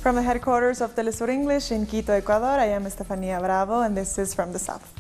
From the headquarters of Telesur English in Quito, Ecuador, I am Estefanía Bravo, and this is From the South.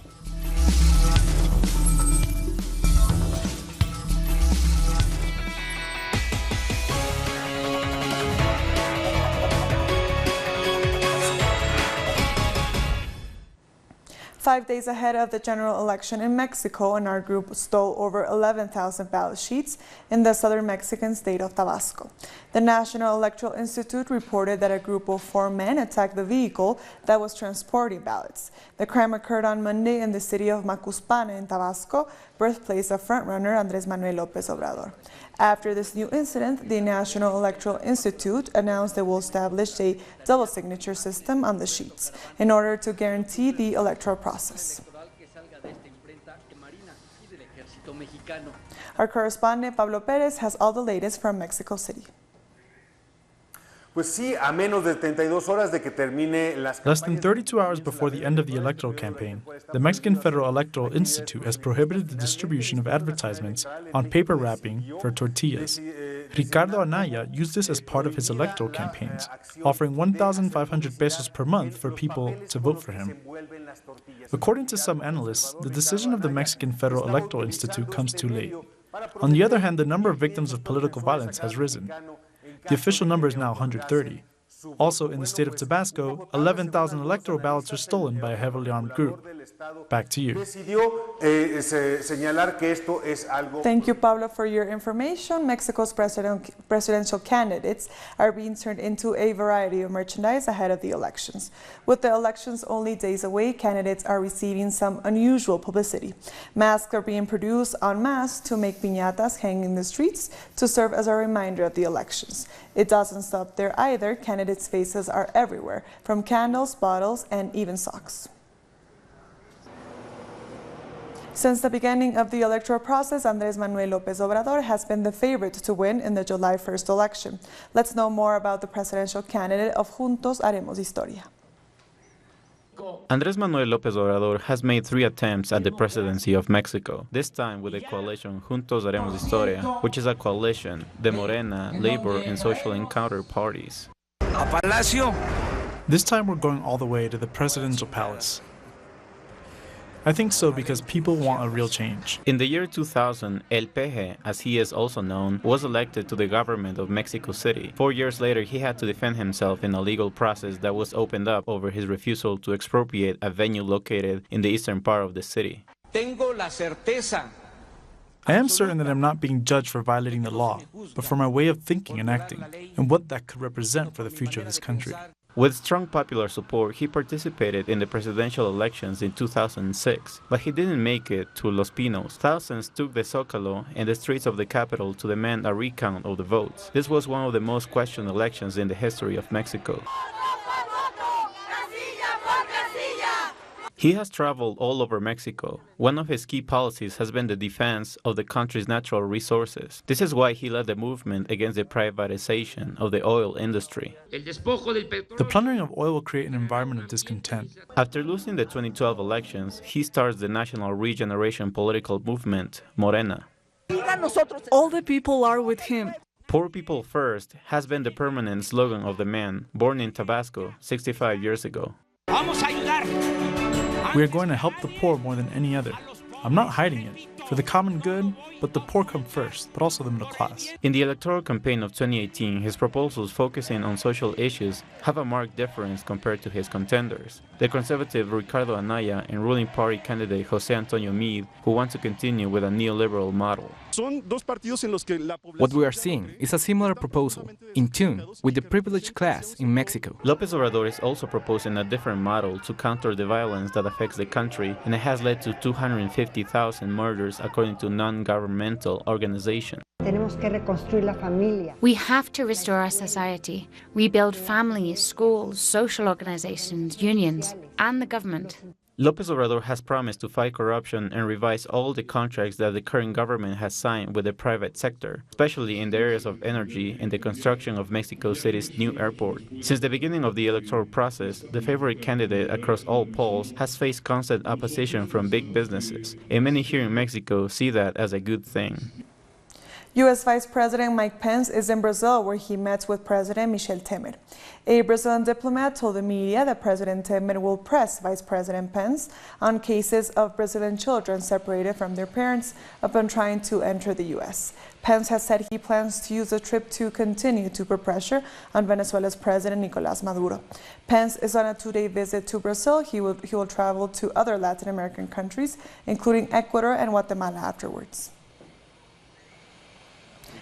Five days ahead of the general election in Mexico, and our group stole over 11,000 ballot sheets in the southern Mexican state of Tabasco. The National Electoral Institute reported that a group of 4 men attacked the vehicle that was transporting ballots. The crime occurred on Monday in the city of Macuspana in Tabasco, birthplace of frontrunner Andrés Manuel López Obrador. After this new incident, the National Electoral Institute announced they will establish a double signature system on the sheets in order to guarantee the electoral process. Our correspondent Pablo Pérez has all the latest from Mexico City. Less than 32 hours before the end of the electoral campaign, the Mexican Federal Electoral Institute has prohibited the distribution of advertisements on paper wrapping for tortillas. Ricardo Anaya used this as part of his electoral campaigns, offering 1,500 pesos per month for people to vote for him. According to some analysts, the decision of the Mexican Federal Electoral Institute comes too late. On the other hand, the number of victims of political violence has risen. The official number is now 130. Also, in the state of Tabasco, 11,000 electoral ballots were stolen by a heavily armed group. Back to you. Thank you, Pablo, for your information. Mexico's presidential candidates are being turned into a variety of merchandise ahead of the elections. With the elections only days away, candidates are receiving some unusual publicity. Masks are being produced en masse to make piñatas hang in the streets to serve as a reminder of the elections. It doesn't stop there either. Candidates' faces are everywhere, from candles, bottles, and even socks. Since the beginning of the electoral process, Andrés Manuel López Obrador has been the favorite to win in the July 1st election. Let's know more about the presidential candidate of Juntos Haremos Historia. Andrés Manuel López Obrador has made 3 attempts at the presidency of Mexico, this time with the coalition Juntos Haremos Historia, which is a coalition, the Morena, Labor, and Social Encounter parties. This time we're going all the way to the presidential palace. I think so because people want a real change. In the year 2000, El Peje, as he is also known, was elected to the government of Mexico City. 4 years later, he had to defend himself in a legal process that was opened up over his refusal to expropriate a venue located in the eastern part of the city. I am certain that I'm not being judged for violating the law, but for my way of thinking and acting, and what that could represent for the future of this country. With strong popular support, he participated in the presidential elections in 2006, but he didn't make it to Los Pinos. Thousands took the Zócalo and the streets of the capital to demand a recount of the votes. This was one of the most questioned elections in the history of Mexico. He has traveled all over Mexico. One of his key policies has been the defense of the country's natural resources. This is why he led the movement against the privatization of the oil industry. The plundering of oil will create an environment of discontent. After losing the 2012 elections, he starts the national regeneration political movement, Morena. All the people are with him. Poor people first has been the permanent slogan of the man, born in Tabasco 65 years ago. We are going to help the poor more than any other. I'm not hiding it. For the common good, but the poor come first, but also the middle class. In the electoral campaign of 2018, his proposals focusing on social issues have a marked difference compared to his contenders. The conservative Ricardo Anaya and ruling party candidate José Antonio Meade, who want to continue with a neoliberal model. What we are seeing is a similar proposal, in tune with the privileged class in Mexico. López Obrador is also proposing a different model to counter the violence that affects the country, and it has led to 250,000 murders according to non-governmental organizations. We have to restore our society, rebuild families, schools, social organizations, unions, and the government. López Obrador has promised to fight corruption and revise all the contracts that the current government has signed with the private sector, especially in the areas of energy and the construction of Mexico City's new airport. Since the beginning of the electoral process, the favorite candidate across all polls has faced constant opposition from big businesses, and many here in Mexico see that as a good thing. U.S. Vice President Mike Pence is in Brazil, where he met with President Michel Temer. A Brazilian diplomat told the media that President Temer will press Vice President Pence on cases of Brazilian children separated from their parents upon trying to enter the U.S. Pence has said he plans to use the trip to continue to put pressure on Venezuela's President Nicolás Maduro. Pence is on a two-day visit to Brazil. He will travel to other Latin American countries, including Ecuador and Guatemala afterwards.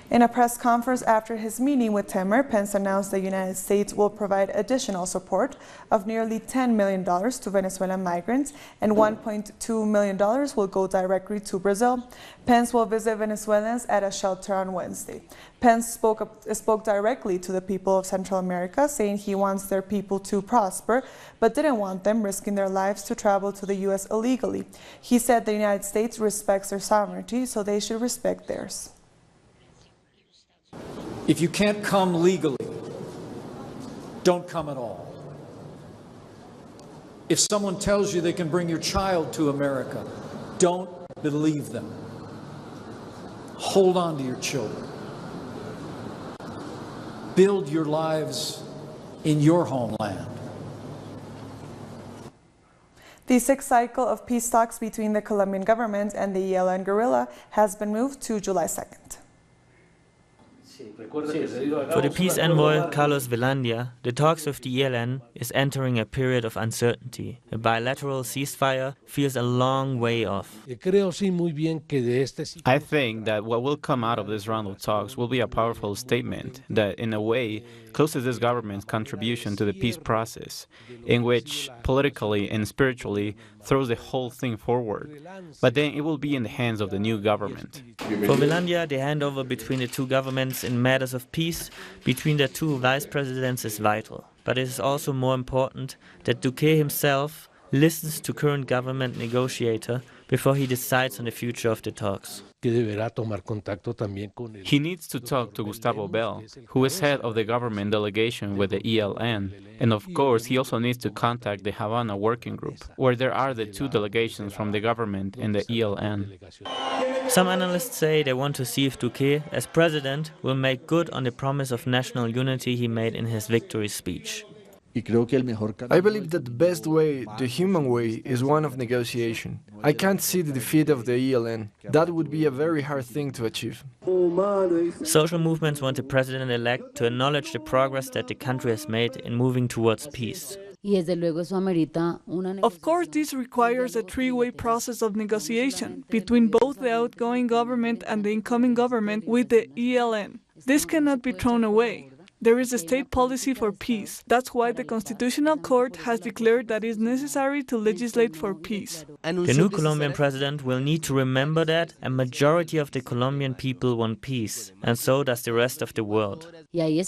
In a press conference after his meeting with Temer, Pence announced the United States will provide additional support of nearly $10 million to Venezuelan migrants, and $1.2 million will go directly to Brazil. Pence will visit Venezuelans at a shelter on Wednesday. Pence spoke directly to the people of Central America, saying he wants their people to prosper, but didn't want them risking their lives to travel to the U.S. illegally. He said the United States respects their sovereignty, so they should respect theirs. If you can't come legally, don't come at all. If someone tells you they can bring your child to America, don't believe them. Hold on to your children. Build your lives in your homeland. The sixth cycle of peace talks between the Colombian government and the ELN guerrilla has been moved to July 2nd. For the peace envoy Carlos Velandia, the talks with the ELN is entering a period of uncertainty. A bilateral ceasefire feels a long way off. I think that what will come out of this round of talks will be a powerful statement that, in a way, closes this government's contribution to the peace process, in which, politically and spiritually, throws the whole thing forward. But then it will be in the hands of the new government. For Velandia, the handover between the two governments in matters of peace between the two vice presidents is vital. But it is also more important that Duque himself listens to current government negotiator before he decides on the future of the talks. He needs to talk to Gustavo Bell, who is head of the government delegation with the ELN. And of course, he also needs to contact the Havana Working Group, where there are the two delegations from the government and the ELN. Some analysts say they want to see if Duque, as president, will make good on the promise of national unity he made in his victory speech. I believe that the best way, the human way, is one of negotiation. I can't see the defeat of the ELN. That would be a very hard thing to achieve. Social movements want the president-elect to acknowledge the progress that the country has made in moving towards peace. Of course, this requires a three-way process of negotiation between both the outgoing government and the incoming government with the ELN. This cannot be thrown away. There is a state policy for peace. That's why the Constitutional Court has declared that it is necessary to legislate for peace. The new Colombian president will need to remember that a majority of the Colombian people want peace, and so does the rest of the world. We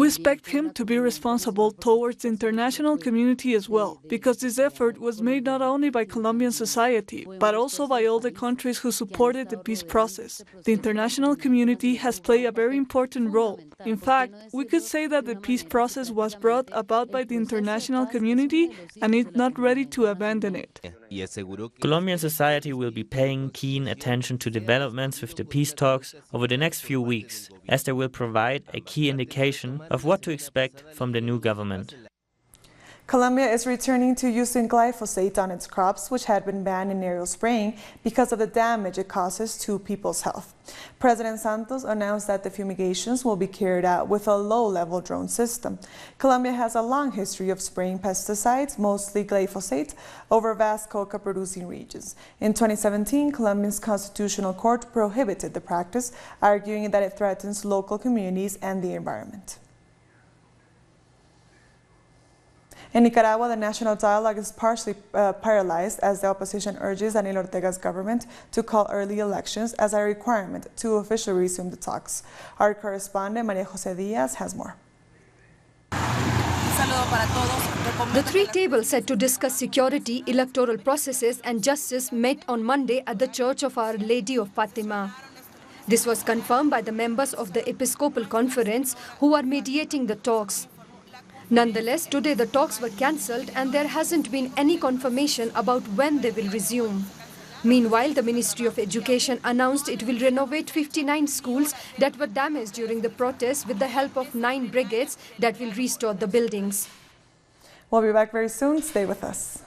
expect him to be responsible towards the international community as well, because this effort was made not only by Colombian society, but also by all the countries who supported the peace process. The international community has played a very important role. In fact, we could say that the peace process was brought about by the international community and is not ready to abandon it. Colombian society will be paying keen attention to developments with the peace talks over the next few weeks, as they will provide a key indication of what to expect from the new government. Colombia is returning to using glyphosate on its crops, which had been banned in aerial spraying because of the damage it causes to people's health. President Santos announced that the fumigations will be carried out with a low-level drone system. Colombia has a long history of spraying pesticides, mostly glyphosate, over vast coca-producing regions. In 2017, Colombia's Constitutional Court prohibited the practice, arguing that it threatens local communities and the environment. In Nicaragua, the national dialogue is partially paralyzed as the opposition urges Daniel Ortega's government to call early elections as a requirement to officially resume the talks. Our correspondent, Maria Jose Diaz, has more. The three tables set to discuss security, electoral processes and justice met on Monday at the Church of Our Lady of Fatima. This was confirmed by the members of the Episcopal Conference who are mediating the talks. Nonetheless, today the talks were cancelled and there hasn't been any confirmation about when they will resume. Meanwhile, the Ministry of Education announced it will renovate 59 schools that were damaged during the protests with the help of 9 brigades that will restore the buildings. We'll be back very soon. Stay with us.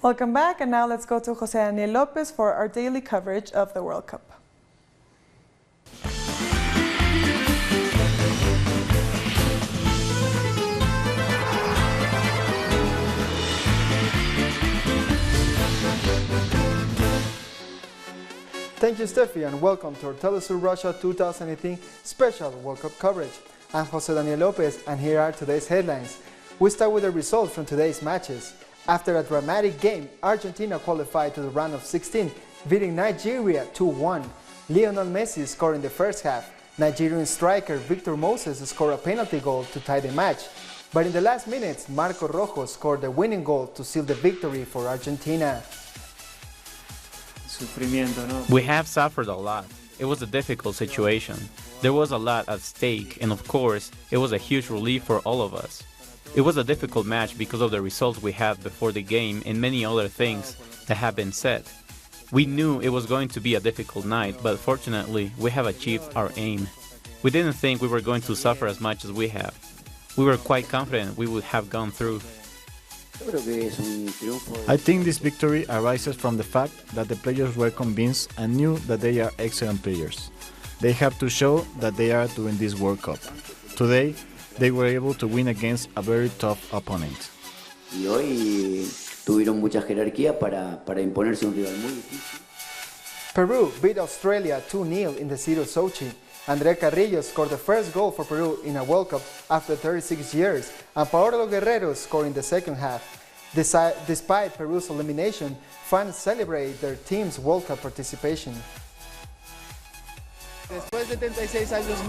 Welcome back, and now let's go to Jose Daniel Lopez for our daily coverage of the World Cup. Thank you, Steffi, and welcome to our Telesur Russia 2018 special World Cup coverage. I'm Jose Daniel Lopez, and here are today's headlines. We start with the results from today's matches. After a dramatic game, Argentina qualified to the round of 16, beating Nigeria 2-1. Lionel Messi scored in the first half. Nigerian striker Victor Moses scored a penalty goal to tie the match. But in the last minutes, Marco Rojo scored the winning goal to seal the victory for Argentina. We have suffered a lot. It was a difficult situation. There was a lot at stake, and of course, it was a huge relief for all of us. It was a difficult match because of the results we had before the game and many other things that have been said. We knew it was going to be a difficult night, but fortunately, we have achieved our aim. We didn't think we were going to suffer as much as we have. We were quite confident we would have gone through. I think this victory arises from the fact that the players were convinced and knew that they are excellent players. They have to show that they are during this World Cup. Today, they were able to win against a very tough opponent. Peru beat Australia 2-0 in the city of Sochi. André Carrillo scored the first goal for Peru in a World Cup after 36 years, and Paolo Guerrero scored in the second half. Despite Peru's elimination, fans celebrate their team's World Cup participation.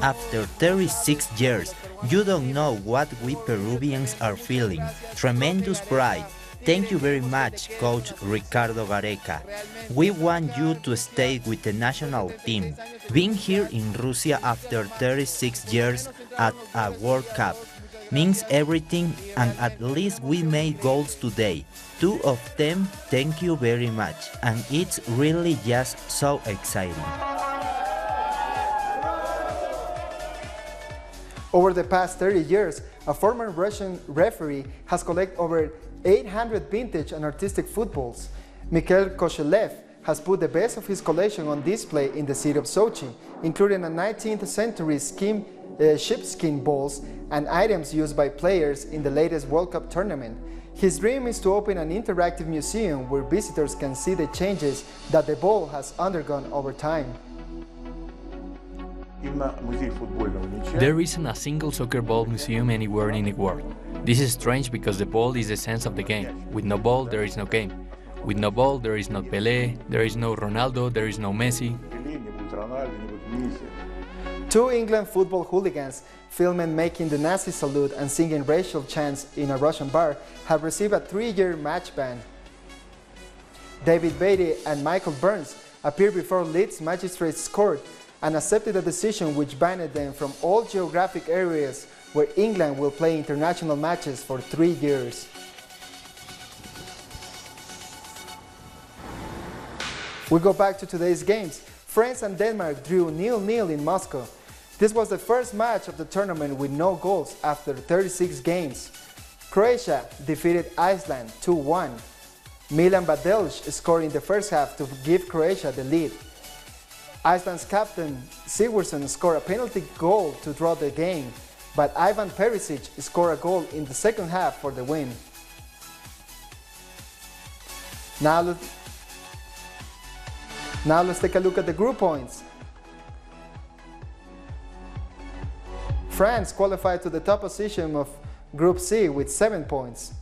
After 36 years, you don't know what we Peruvians are feeling. Tremendous pride. Thank you very much, Coach Ricardo Gareca. We want you to stay with the national team. Being here in Russia after 36 years at a World Cup means everything, and at least we made goals today. 2 of them, thank you very much, and it's really just so exciting. Over the past 30 years, a former Russian referee has collected over 800 vintage and artistic footballs. Mikhail Koshelev has put the best of his collection on display in the city of Sochi, including a 19th century sheepskin balls and items used by players in the latest World Cup tournament. His dream is to open an interactive museum where visitors can see the changes that the ball has undergone over time. There isn't a single soccer ball museum anywhere in the world. This is strange because the ball is the sense of the game. With no ball, there is no game. With no ball, there is no Pelé, there is no Ronaldo, there is no Messi. Two England football hooligans filmed making the Nazi salute and singing racial chants in a Russian bar have received a 3-year match ban. David Beatty and Michael Burns appeared before Leeds Magistrates Court and accepted a decision which banned them from all geographic areas where England will play international matches for 3 years. We go back to today's games. France and Denmark drew 0-0 in Moscow. This was the first match of the tournament with no goals after 36 games. Croatia defeated Iceland 2-1. Milan Badelj scored in the first half to give Croatia the lead. Iceland's captain Sigurdsson scored a penalty goal to draw the game, but Ivan Perisic scored a goal in the second half for the win. Now let's take a look at the group points. France qualified to the top position of Group C with 7 points.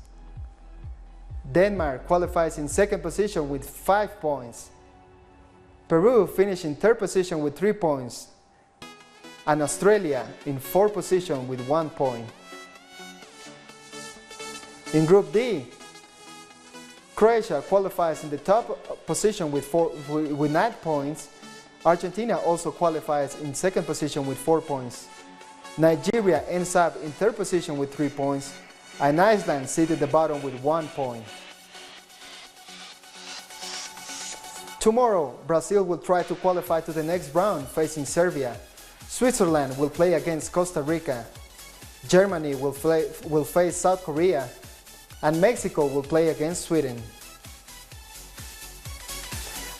Denmark qualifies in second position with 5 points. Peru finished in third position with 3 points. And Australia in fourth position with 1 point. In Group D, Croatia qualifies in the top position with 9 points. Argentina also qualifies in second position with 4 points. Nigeria ends up in third position with 3 points, and Iceland sits at the bottom with 1 point. Tomorrow, Brazil will try to qualify to the next round facing Serbia. Switzerland will play against Costa Rica. Germany will face South Korea, and Mexico will play against Sweden.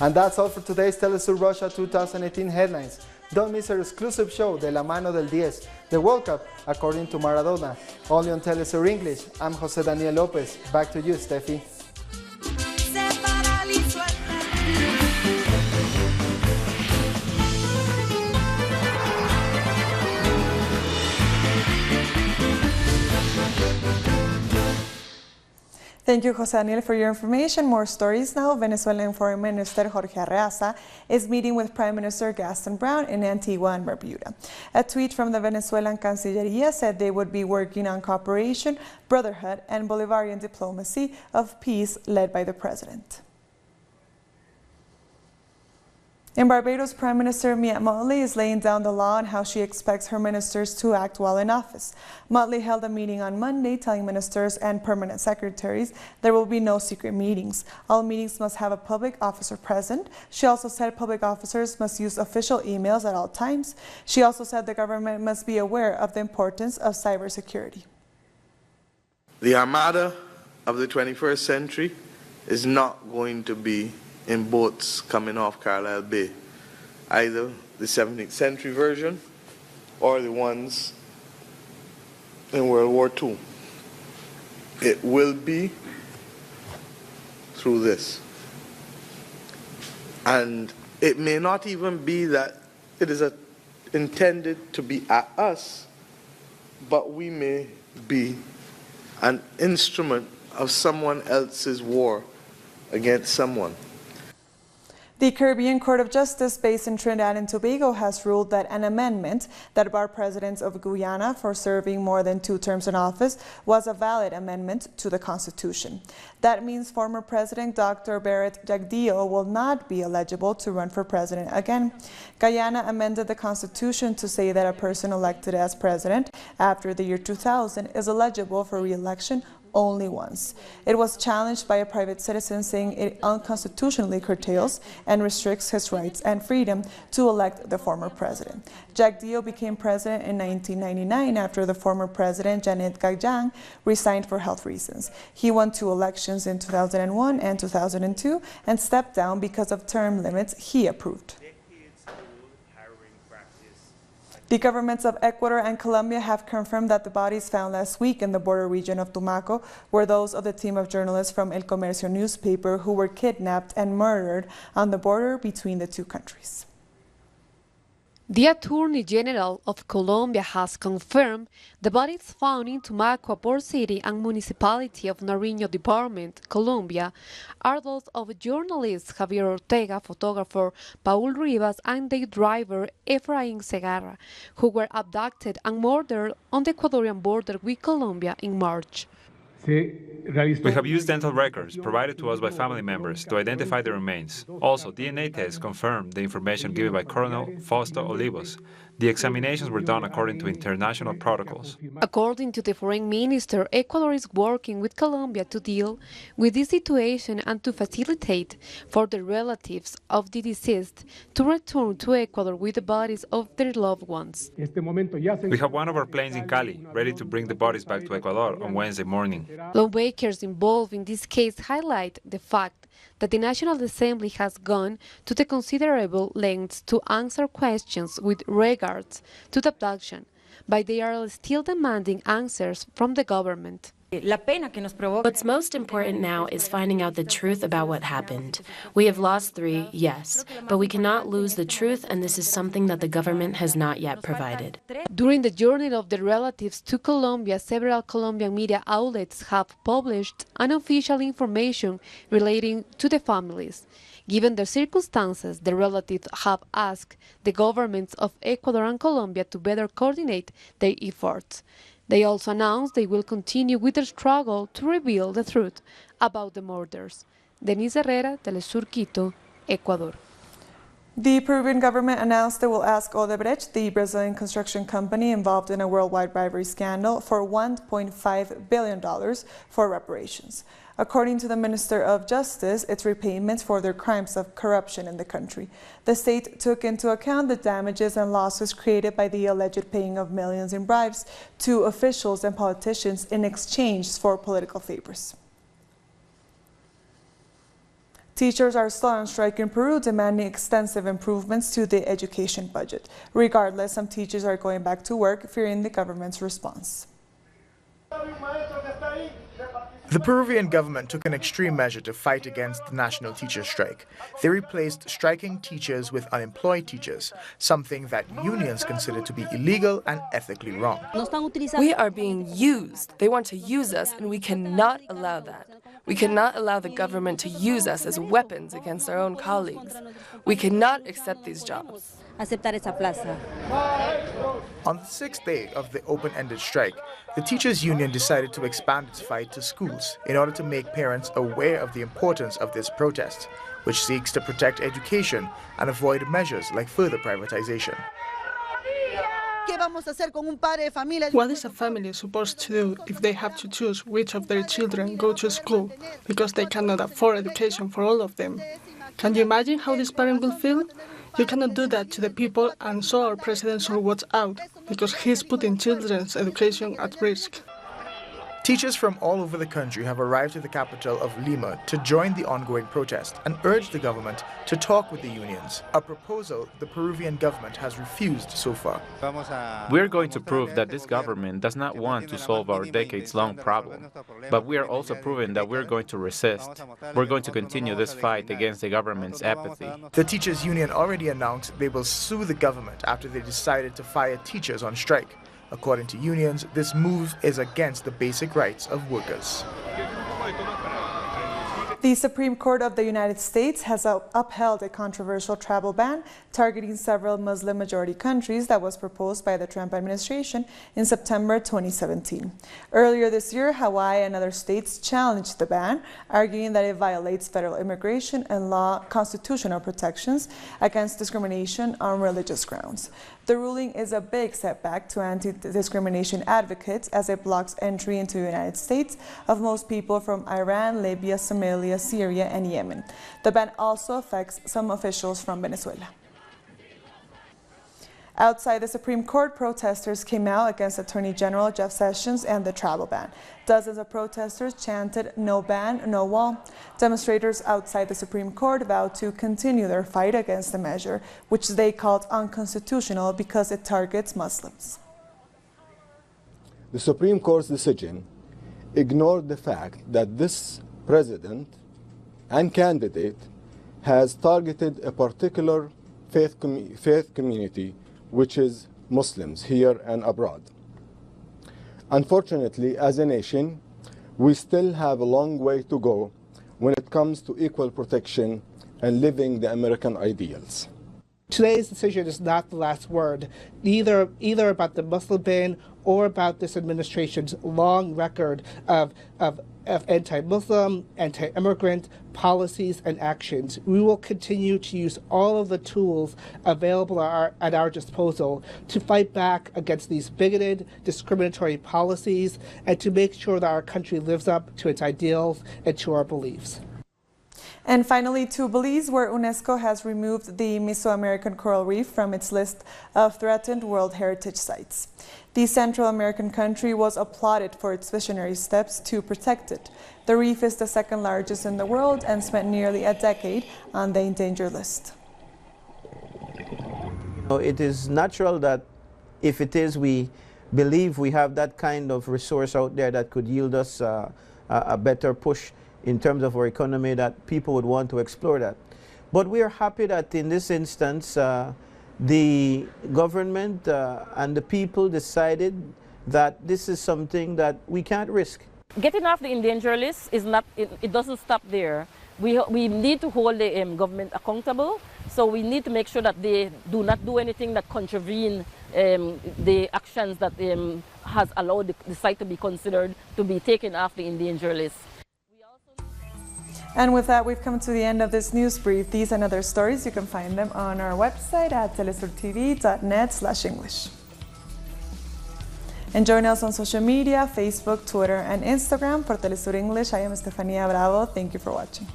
And that's all for today's Telesur Russia 2018 headlines. Don't miss our exclusive show, De la Mano del 10, the World Cup according to Maradona, only on Telesur English. I'm Jose Daniel Lopez. Back to you, Steffi. Thank you, Jose Daniel, for your information. More stories now. Venezuelan Foreign Minister Jorge Arreaza is meeting with Prime Minister Gaston Brown in Antigua and Barbuda. A tweet from the Venezuelan Cancilleria said they would be working on cooperation, brotherhood, and Bolivarian diplomacy of peace led by the president. In Barbados, Prime Minister Mia Mottley is laying down the law on how she expects her ministers to act while in office. Mottley held a meeting on Monday telling ministers and permanent secretaries there will be no secret meetings. All meetings must have a public officer present. She also said public officers must use official emails at all times. She also said the government must be aware of the importance of cybersecurity. The Armada of the 21st century is not going to be in boats coming off Carlisle Bay, either the 17th century version or the ones in World War II. It will be through this. And it may not even be that it is intended to be at us, but we may be an instrument of someone else's war against someone. The Caribbean Court of Justice based in Trinidad and Tobago has ruled that an amendment that barred presidents of Guyana for serving more than 2 terms in office was a valid amendment to the Constitution. That means former President Dr. Barrett Jagdeo will not be eligible to run for president again. Guyana amended the Constitution to say that a person elected as president after the year 2000 is eligible for re-election only once. It was challenged by a private citizen saying it unconstitutionally curtails and restricts his rights and freedom to elect the former president. Jagdeo became president in 1999 after the former president, Janet Gajang, resigned for health reasons. He won 2 elections in 2001 and 2002 and stepped down because of term limits he approved. The governments of Ecuador and Colombia have confirmed that the bodies found last week in the border region of Tumaco were those of the team of journalists from El Comercio newspaper who were kidnapped and murdered on the border between the 2 countries. The Attorney General of Colombia has confirmed the bodies found in Tumacua, Port City, and Municipality of Nariño Department, Colombia, are those of journalist Javier Ortega, photographer Paul Rivas, and their driver Efraín Segarra, who were abducted and murdered on the Ecuadorian border with Colombia in March. We have used dental records provided to us by family members to identify the remains. Also, DNA tests confirmed the information given by Colonel Fausto Olivos. The examinations were done according to international protocols. According to the Foreign Minister, Ecuador is working with Colombia to deal with this situation and to facilitate for the relatives of the deceased to return to Ecuador with the bodies of their loved ones. We have one of our planes in Cali, ready to bring the bodies back to Ecuador on Wednesday morning. Lawmakers involved in this case highlight the fact that the National Assembly has gone to the considerable lengths to answer questions with regards to the abduction, but they are still demanding answers from the government. What's most important now is finding out the truth about what happened. We have lost 3, yes, but we cannot lose the truth, and this is something that the government has not yet provided. During the journey of the relatives to Colombia, several Colombian media outlets have published unofficial information relating to the families. Given the circumstances, the relatives have asked the governments of Ecuador and Colombia to better coordinate their efforts. They also announced they will continue with their struggle to reveal the truth about the murders. Denise Herrera, Telesur Quito, Ecuador. The Peruvian government announced it will ask Odebrecht, the Brazilian construction company involved in a worldwide bribery scandal, for $1.5 billion for reparations. According to the Minister of Justice, it's repayments for their crimes of corruption in the country. The state took into account the damages and losses created by the alleged paying of millions in bribes to officials and politicians in exchange for political favors. Teachers are still on strike in Peru, demanding extensive improvements to the education budget. Regardless, some teachers are going back to work, fearing the government's response. The Peruvian government took an extreme measure to fight against the national teachers' strike. They replaced striking teachers with unemployed teachers, something that unions consider to be illegal and ethically wrong. We are being used. They want to use us, and we cannot allow that. We cannot allow the government to use us as weapons against our own colleagues. We cannot accept these jobs. On the 6th day of the open-ended strike, the teachers' union decided to expand its fight to schools in order to make parents aware of the importance of this protest, which seeks to protect education and avoid measures like further privatization. What is a family supposed to do if they have to choose which of their children go to school because they cannot afford education for all of them? Can you imagine how this parent will feel? You cannot do that to the people, and so our president should watch out, because he is putting children's education at risk. Teachers from all over the country have arrived at the capital of Lima to join the ongoing protest and urge the government to talk with the unions, a proposal the Peruvian government has refused so far. We are going to prove that this government does not want to solve our decades-long problem, but we are also proving that we're going to resist. We're going to continue this fight against the government's apathy. The teachers' union already announced they will sue the government after they decided to fire teachers on strike. According to unions, this move is against the basic rights of workers. The Supreme Court of the United States has upheld a controversial travel ban targeting several Muslim-majority countries that was proposed by the Trump administration in September 2017. Earlier this year, Hawaii and other states challenged the ban, arguing that it violates federal immigration and law constitutional protections against discrimination on religious grounds. The ruling is a big setback to anti-discrimination advocates as it blocks entry into the United States of most people from Iran, Libya, Somalia, Syria, and Yemen. The ban also affects some officials from Venezuela. Outside the Supreme Court, protesters came out against Attorney General Jeff Sessions and the travel ban. Dozens of protesters chanted, "No ban, no wall." Demonstrators outside the Supreme Court vowed to continue their fight against the measure, which they called unconstitutional because it targets Muslims. The Supreme Court's decision ignored the fact that this president and candidate has targeted a particular faith community which is Muslims here and abroad. Unfortunately, as a nation, we still have a long way to go when it comes to equal protection and living the American ideals. Today's decision is not the last word, either about the Muslim ban or about this administration's long record of anti-Muslim, anti-immigrant policies and actions. We will continue to use all of the tools available at our disposal to fight back against these bigoted, discriminatory policies and to make sure that our country lives up to its ideals and to our beliefs. And finally, to Belize, where UNESCO has removed the Mesoamerican coral reef from its list of threatened World Heritage Sites. The Central American country was applauded for its visionary steps to protect it. The reef is the second largest in the world and spent nearly a decade on the endangered list. It is natural that if it is, we believe we have that kind of resource out there that could yield us a better push in terms of our economy, that people would want to explore that. But we are happy that in this instance, the government and the people decided that this is something that we can't risk. Getting off the endangered list is not, it doesn't stop there. We need to hold the government accountable, so we need to make sure that they do not do anything that contravene the actions that has allowed the site to be considered to be taken off the endangered list. And with that, we've come to the end of this news brief. These and other stories, you can find them on our website at telesurtv.net/English. And join us on social media, Facebook, Twitter, and Instagram for Telesur English. I am Estefania Bravo. Thank you for watching.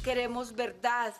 Queremos verdad.